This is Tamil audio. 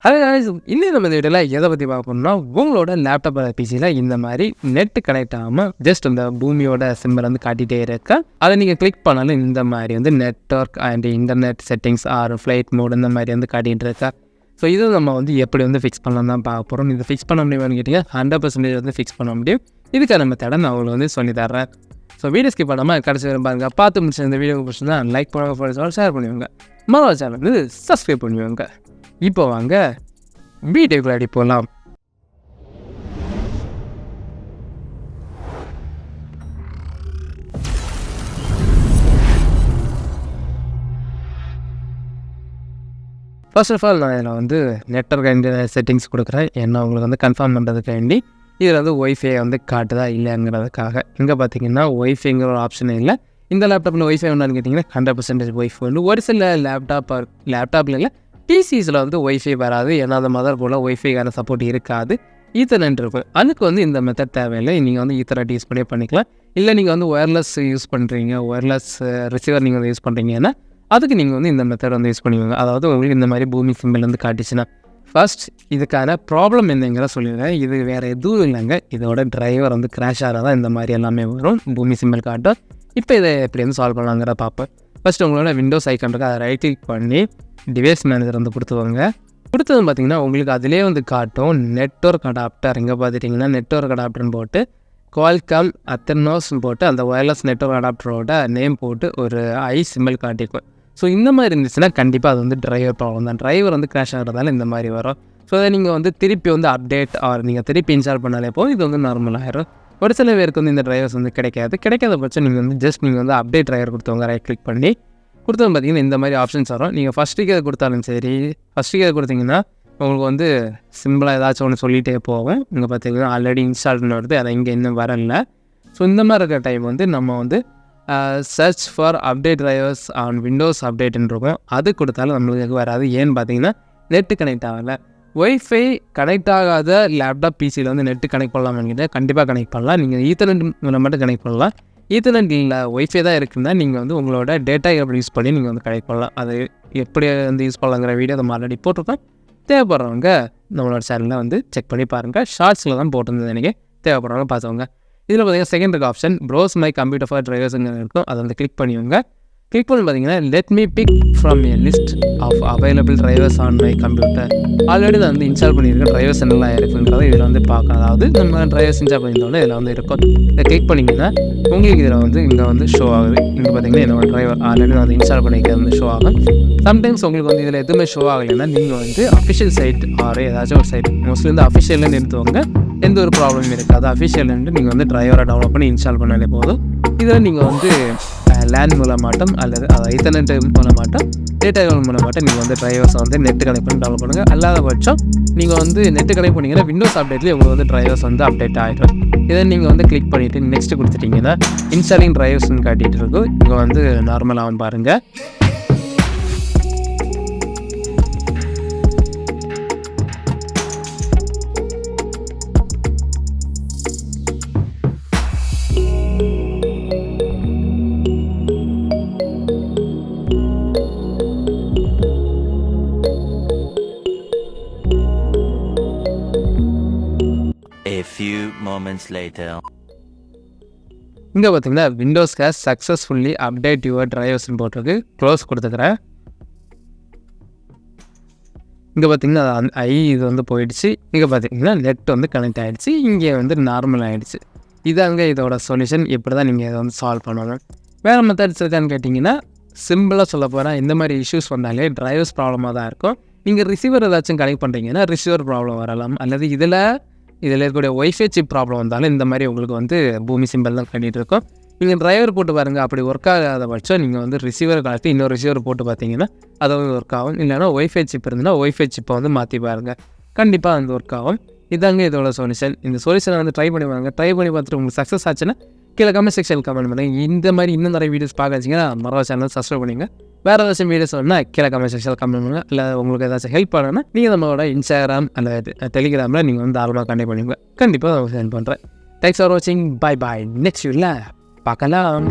ஹலோ காய்ஸ், இன்னும் நம்ம இந்த வீடியோவில் எதை பற்றி பார்க்க போகிறோம்னா, உங்களோட லேப்டாப் பிசியில் இந்த மாதிரி நெட்டு கனெக்ட் ஆகாமல் ஜஸ்ட் இந்த பூமியோட சிம்பிள் வந்து காட்டிகிட்டே இருக்க, அதை நீங்கள் கிளிக் பண்ணாலும் இந்த மாதிரி வந்து network and internet settings or flight mode இந்த மாதிரி வந்து காட்டிகிட்டு இருக்கா. ஸோ இது நம்ம வந்து எப்படி வந்து ஃபிக்ஸ் பண்ணலாம் தான் பார்க்க போகிறோம். இது ஃபிக்ஸ் பண்ண முடியுமான்னு கேட்டிங்க, 100% வந்து ஃபிக்ஸ் பண்ண முடியும். இதுக்கான மெத்தடை நான் உங்களுக்கு வந்து சொல்லி தர்றேன். ஸோ வீடியோ ஸ்கிப் பண்ணாமல் கடைசி வரை பாருங்கள். பார்த்து முடிச்ச இந்த வீடியோ பிடிச்சிருந்தா லைக் பண்ணுவாங்க, ஷேர் பண்ணுவாங்க, மொதல் சேனல் வந்து சப்ஸ்கிரைப் பண்ணுவாங்க. இப்போ வாங்க வீடியோக்குள்ள அடி போகலாம். ஃபர்ஸ்ட் ஆஃப் ஆல் நான் இதில் வந்து நெட்வொர்க் அண்ட் செட்டிங்ஸ் கொடுக்குறேன். ஏன்னா உங்களுக்கு வந்து கன்ஃபார்ம் பண்ணுறதுக்காண்டி இதில் வந்து ஒய்ஃபை வந்து காட்டுதா இல்லைங்கிறதுக்காக. இங்கே பார்த்தீங்கன்னா ஒய்ஃபைங்கிற ஒரு ஆப்ஷனே இல்லை. இந்த லேப்டாப்பில் ஒய்ஃபை ஒன்றான்னு கேட்டிங்கன்னா 100% ஒய்ஃபை வந்து ஒரு சில லேப்டாப்பில் இல்லை பிசிஸில் வந்து ஒய்ஃபை வராது. ஏன்னா அந்த மதர் போர்டில் ஒய்ஃபைக்கான சப்போர்ட் இருக்காது. ஈத்தர்நெட் இருக்கும். அதுக்கு வந்து இந்த மெத்தட் தேவையில்லை. நீங்கள் வந்து ஈத்தர்நெட் யூஸ் பண்ணிக்கலாம். இல்லை நீங்கள் வந்து ஒயர்லெஸ் யூஸ் பண்ணுறீங்க, ஒயர்லெஸ் ரிசீவர் நீங்கள் வந்து யூஸ் பண்ணுறீங்கன்னா அதுக்கு நீங்கள் வந்து இந்த மெத்தட் வந்து யூஸ் பண்ணுவீங்க. அதாவது உங்களுக்கு இந்த மாதிரி பூமி சிம்பிள் வந்து காட்டிச்சுன்னா ஃபர்ஸ்ட் இதுக்கான ப்ராப்ளம் என்னங்கிற சொல்லிடுறேன். இது வேறு எதுவும் இல்லைங்க, இதோட டிரைவர் வந்து கிராஷ் ஆகிறதா இந்த மாதிரி எல்லாமே வரும், பூமி சிம்பிள் காட்டும். இப்போ இதை எப்படி வந்து சால்வ் பண்ணலாங்கிற பார்ப்பேன். ஃபஸ்ட் உங்களோட விண்டோஸ் ஐக்கான் இருக்குது, அதை ரைட் கிளிக் பண்ணி டிவைஸ் மேனேஜர் வந்து கொடுத்துவாங்க. கொடுத்தது பார்த்திங்கன்னா உங்களுக்கு அதிலே வந்து காட்டும் நெட்வொர்க் அடாப்டர். இங்கே பார்த்துட்டிங்கன்னா நெட்வொர்க் அடாப்டர்னு போட்டு குவால்காம் அத்தர்னோஸ்ன்னு போட்டு அந்த ஒயர்லெஸ் நெட்வொர்க் அடாப்டரோட நேம் போட்டு ஒரு ஐ சிம்பிள் காட்டிக்கும். ஸோ இந்த மாதிரி இருந்துச்சுன்னா கண்டிப்பாக அது வந்து டிரைவர் ப்ராப்ளம் தான். டிரைவர் வந்து கிராஷ் ஆகிறதால இந்த மாதிரி வரும். ஸோ அதை நீங்கள் வந்து திருப்பி வந்து அப்டேட் ஆர் நீங்கள் திருப்பி இன்ஸ்டால் பண்ணாலே போதும், இது வந்து நார்மல் ஆயிரும். ஒரு சில பேருக்கு வந்து இந்த டிரைவர்ஸ் வந்து கிடைக்காத பட்சம் நீங்கள் வந்து ஜஸ்ட் நீங்கள் வந்து அப்டேட் டிரைவர் கொடுத்தவங்க ரைட் கிளிக் பண்ணி கொடுத்தது பார்த்திங்கன்னா இந்த மாதிரி ஆப்ஷன்ஸ் வரும். நீங்கள் ஃபஸ்ட்டுக்கு அதை கொடுத்தாலும் சரி, ஃபஸ்ட்டுக்கு அதை கொடுத்தீங்கன்னா உங்களுக்கு வந்து சிம்பிளாக ஏதாச்சும் ஒன்று சொல்லிகிட்டே போகும். இங்கே பார்த்தீங்கன்னா ஆல்ரெடி இன்ஸ்டால்னு வருது, அதை இங்கே இன்னும் வரல. ஸோ இந்த மாதிரி இருக்கிற டைம் வந்து நம்ம வந்து search for update drivers on Windows அப்டேட்னு இருக்கும். அது கொடுத்தாலும் நம்மளுக்கு வராது. ஏன்னு பார்த்தீங்கன்னா நெட்டு கனெக்ட் ஆகலை. ஒய்ஃபை கனெக்ட் ஆகாத லேப்டாப் பிசியில் வந்து நெட்டு கனெக்ட் பண்ணலாம்னு கண்டிப்பாக கனெக்ட் பண்ணலாம். நீங்கள் ஈத்தர்நெட் மூலம் மட்டும் கனெக்ட் பண்ணலாம். ஈத்தர்நெட் இல்லை ஒய்ஃபை தான் இருக்குன்னா நீங்கள் வந்து உங்களோட டேட்டா எப்படி யூஸ் பண்ணி நீங்கள் வந்து கனெக்ட் பண்ணலாம். அது எப்படி வந்து யூஸ் பண்ணலாங்கிற வீடியோ நம்ம ஆல்ரெடி போட்டிருக்கோம். தேவைப்படுறவங்க நம்மளோட சேனலில் வந்து செக் பண்ணி பாருங்கள். ஷார்ட்ஸில் தான் போட்டிருந்தது எனக்கு, தேவைப்படுறவங்க பார்த்தவங்க. இதில் பார்த்தீங்கன்னா செகண்ட் இருக்க option browse my computer for டிரைவர்ஸுங்க இருக்கும், அதை வந்து கிளிக் பண்ணிவிங்க. கிளிக் பண்ணி பார்த்தீங்கன்னா let me pick from a list of available drivers on my computer. Already நான் வந்து இன்ஸ்டால் பண்ணியிருக்கேன், டிரைவர்ஸ் என்னெல்லாம் இருக்குங்கிறத இதில் வந்து பார்க்கலாம். அதாவது நம்ம டிரைவர்ஸ் இன்ஸ்டால் பண்ணியிருந்தோம்னா இதில் வந்து இருக்கும். இதை கிளிக் பண்ணிங்கன்னா உங்களுக்கு இதில் வந்து இங்கே வந்து ஷோ ஆகுது. இங்கே பார்த்தீங்கன்னா என்னோட டிரைவர் ஆல்ரெடி நான் வந்து இன்ஸ்டால் பண்ணிக்கிறது வந்து ஷோ ஆகும். சம்டைம்ஸ் உங்களுக்கு வந்து இதில் எதுவுமே ஷோ ஆகலைன்னா நீங்கள் வந்து அஃபிஷியல் சைட் ஆர் ஏதாச்சும் ஒரு சைட், மோஸ்ட்லி வந்து அஃபிஷியலில் நிறுத்துவாங்க, எந்த ஒரு ப்ராப்ளமும் இருக்காது. அஃபிஷியல்லேருந்து நீங்கள் வந்து டிரைவரை டவுன்லோட் பண்ணி இன்ஸ்டால் பண்ணாலே போதும். இதில் நீங்கள் வந்து லேண்ட் மூலமாட்டம் அல்லது ஈத்தர்நெட் மூலமாட்டம் டேட்டாக்கள் மூலமாட்டம் நீங்கள் வந்து டிரைவர்ஸை வந்து நெட்டு கனெக்ட் பண்ணி டவுன்லோட் பண்ணுங்கள். அல்லாத பட்சம் நீங்கள் வந்து நெட்டு கனெக்ட் பண்ணிங்கன்னா விண்டோஸ் அப்டேட்லேயே உங்களுக்கு வந்து டிரைவர்ஸ் வந்து அப்டேட் ஆகிடும். இதை நீங்கள் வந்து கிளிக் பண்ணிவிட்டு நெக்ஸ்ட் கொடுத்துட்டிங்கன்னா இன்ஸ்டாலிங் டிரைவர்ஸ்னு காட்டிகிட்டு இருக்கும். இங்கே வந்து நார்மலாகவும் பாருங்கள். A few moments later. இங்கே பார்த்தீங்கன்னா Windows has successfully update your டிரைவர்ஸ்னு போட்டிருக்கு. க்ளோஸ் கொடுத்துக்கிறேன். இங்கே பார்த்தீங்கன்னா இது வந்து போயிடுச்சு. இங்கே பார்த்தீங்கன்னா நெட் வந்து கனெக்ட் ஆகிடுச்சு. இங்கே வந்து நார்மல் ஆகிடுச்சு. இதாங்க இதோட சொல்யூஷன். இப்படி தான் நீங்கள் இதை வந்து சால்வ் பண்ணணும். வேறு மெத்தட்ஸ் இருக்கான்னு கேட்டிங்கன்னா சிம்பிளாக சொல்ல போகிறேன். இந்த மாதிரி இஷ்யூஸ் வந்தாலே டிரைவர்ஸ் ப்ராப்ளமாக தான் இருக்கும். நீங்கள் ரிசீவர் ஏதாச்சும் கனெக்ட் பண்ணுறீங்கன்னா ரிசீவர் ப்ராப்ளம் வரலாம். அல்லது இதில் இருக்கக்கூடிய ஒய்ஃபை சிப் ப்ராப்ளம் வந்தாலும் இந்த மாதிரி உங்களுக்கு வந்து பூமி சிம்பிள் தான் பண்ணிகிட்டு இருக்கும். நீங்கள் டிரைவர் போட்டு பாருங்கள். அப்படி ஒர்க் ஆகாத பட்சம் நீங்கள் வந்து ரிசீவர் கலெக்ட் இன்னொரு ரிசீவர் போட்டு பார்த்தீங்கன்னா அது வந்து ஒர்க் ஆகும். இல்லைனா ஒய்ஃபை சிப் இருந்ததுன்னா ஒய்ஃபை சிப்பை வந்து மாற்றி பாருங்கள், கண்டிப்பாக வந்து ஒர்க் ஆகும். இதாங்க இதோட சொல்யூஷன். இந்த சொல்யூஷனை வந்து ட்ரை பண்ணி வாங்க. ட்ரை பண்ணி பார்த்துட்டு உங்களுக்கு சக்ஸஸ் ஆச்சுன்னா கீழே கமெண்ட் செக்ஷன் கமெண்ட் பண்ணுங்கள். இந்த மாதிரி இன்னும் நிறைய வீடியோஸ் பார்க்க வச்சிங்கன்னா மறவ சேனல் சப்ஸ்கிரைப் பண்ணிங்க. வேறு ஏதாச்சும் வீடியோஸ் வேணுன்னா கீழே கமெண்ட் செக்ஷனில் கமெண்ட் பண்ணுங்கள். இல்லை உங்களுக்கு ஏதாச்சும் ஹெல்ப் பண்ணணும்னா நீங்கள் நம்மளோட இன்ஸ்டாகிராம் அல்லது டெலிகிராமில் நீங்கள் வந்து தாராளமாக கண்டெக்ட் பண்ணுவீங்க. கண்டிப்பாக நான் சென்ட் பண்ணுறேன். தேங்க்ஸ் ஃபார் வாட்சிங். Bye bye. நெக்ஸ்ட் வீடியோவில் பார்க்கலாம்.